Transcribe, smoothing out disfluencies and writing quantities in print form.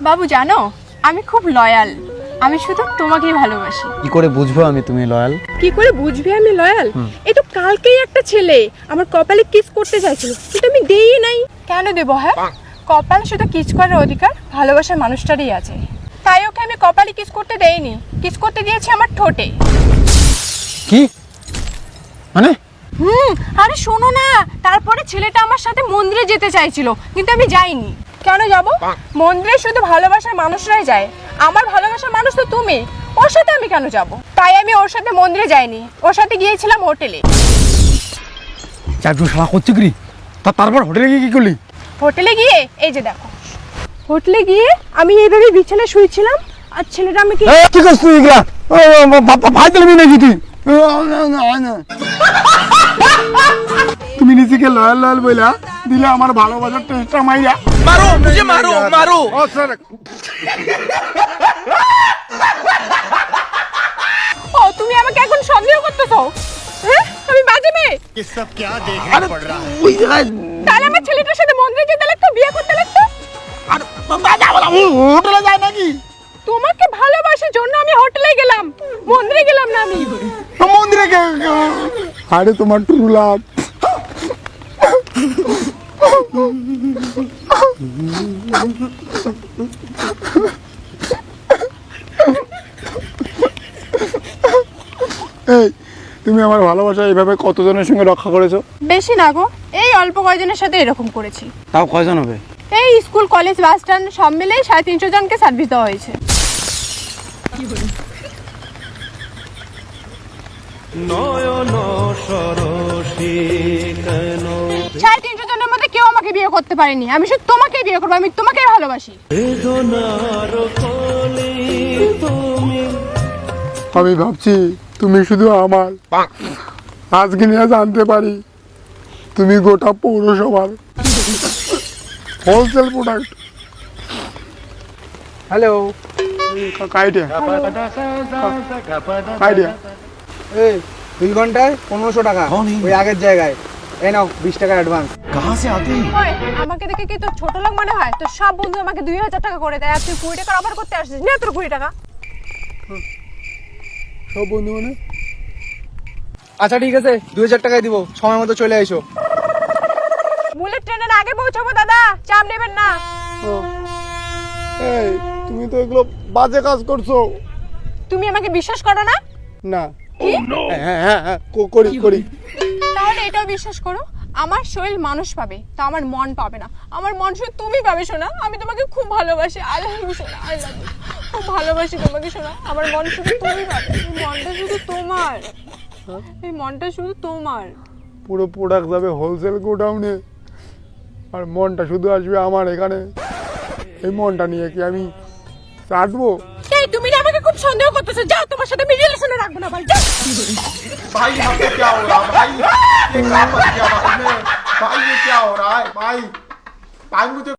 বাবু জানো, আমি খুব লয়াল। আমি শুধু তোমাকেই ভালোবাসি। কি করে বুঝবো আমি তুমি লয়াল? কি করে বুঝবি আমি লয়াল? এই তো কালকেই একটা ছেলে আমার কপালে কিস করতে চাইছিল, কিন্তু আমি দেই নাই। কেন দেবো? হ্যাঁ, কপালে শুধু কিস করার অধিকার ভালোবাসার মানুষটারই আছে, তাই ওকে আমি কপালে কিস করতে দেইনি। কিস করতে দিয়েছি আমার ঠোঁটে। কি মানে? আরে শোনো না, তারপরে ছেলেটা আমার সাথে মন্দিরে যেতে চাইছিল, কিন্তু আমি যাইনি। কেন যাব? মন্দিরে শুধু ভালোবাসার মানুষরাই যায়, আমার ভালোবাসার মানুষ তো তুমি। ওর সাথে আমি কেন যাব? তাই আমি ওর সাথে মন্দিরে যাইনি, ওর সাথে গিয়েছিলাম হোটেলে। চারটু শালা করছে কি? তারপর হোটেলে গিয়ে কি করলি? হোটেলে গিয়ে এই যে দেখো, হোটেলে গিয়ে আমি এইভাবে বিছানায় শুয়েছিলাম, আর ছেলেটা আমাকে কি করছিস তুই এগুলা? ভাই দিলবি নাকি তুই? তুমি নিজেকে লয়াল লয়াল বইলা দিলে আমার ভালোবাসার টেস্টটা মাইরা। मारो मुझे, मारो मारो। ও তুমি আমাকে এখন সন্দেহ করতেছো? হ্যাঁ, আমি বাজে মেয়ে? ये सब क्या देखना पड़ रहा है? ওই জায়গায় তাহলে আমার ছেলেটার সাথে মন্দিরে যেতে লাগতো, বিয়ে করতে লাগতো। হোটেলে যায় নাকি? তোমাকে ভালোবাসার জন্য আমি হোটেলে গেলাম, মন্দিরে গেলাম না। আমি মন্দিরে আরে তোমার ট্রু লাভ। এই তুমি আমার ভালোবাসা এইভাবে কতজনের সঙ্গে রক্ষা করেছো? বেশি না গো, এই অল্প কয়েকজনের সাথে এরকম করেছি। তাও কয়জন হবে? এই স্কুল, কলেজ, বাস স্ট্যান্ড সব মিলেই 350 জনকে সার্ভিস দেওয়া হয়েছে। নয়ন সরসী কেন 350 জনের মধ্যে কেউ আমাকে বিয়ে করতে পারেনি। আমি শুধু তোমাকেই বিয়ে করবো, আমি তোমাকেই ভালোবাসি। বেদনার কলি তুমি। আমি ভাবছি তুমি শুধু আমার, আজকে নিয়ে জানতে পারি তুমি গোটা পৌরসভার wholesale product. Hello, idea idea এই 2 ঘন্টায় 1500 টাকা ওই আগের জায়গায়। এই নাও 20 টাকা অ্যাডভান্স। ওই, আমাকে দেখে কি তোর ছোট লোক মনে হয়? তোর সব বন্ধু আমাকে 2000 টাকা করে দেয়, আর তুই 20 টাকা অফার করতে আসছিস। নে তোর 20 টাকা। সব বন্ধু মানে? আচ্ছা ঠিক আছে, 2000 টাকায় দিব, সময় মতো চলে এসো। বুলেট ট্রেনের আগে পৌঁছাবো দাদা, চাপ নেবেন না। এই তুমি তো এগুলো বাজে কাজ করছো। তুমি আমাকে বিশ্বাস করো না? না। কি? হ্যাঁ হ্যাঁ হ্যাঁ করি করি। তাহলে এটাও বিশ্বাস করো, আমার শরীর মানুষ পাবে, তা আমার মন পাবে না। আমার মন শুধু তুমি পাবে শোনা। আমি তোমাকে খুব ভালোবাসি। আই লাভ ইউ সোনা, আই লাভ ইউ। খুব ভালোবাসি তোমাকে শোনা। আমার মন শুধু তুমি পাবে। এই মনটা শুধু তোমার, এই মনটা শুধু তোমার। পুরো প্রোডাক্ট যাবে হোলসেল গোডাউনে, আর মনটা শুধু আসবে আমার এখানে। এই মনটা নিয়ে কি আমি চাটবো? এই তুমি না আমাকে খুব সন্দেহ করতেছো। যাও, তোমার সাথে আমি রিলেশনে রাখবো না ভাই। যাও। भाई यहाँ पे क्या हो रहा है भाई? ये क्या कर दिया भाई ने? भाई ये क्या हो रहा है भाई? भाई मुझे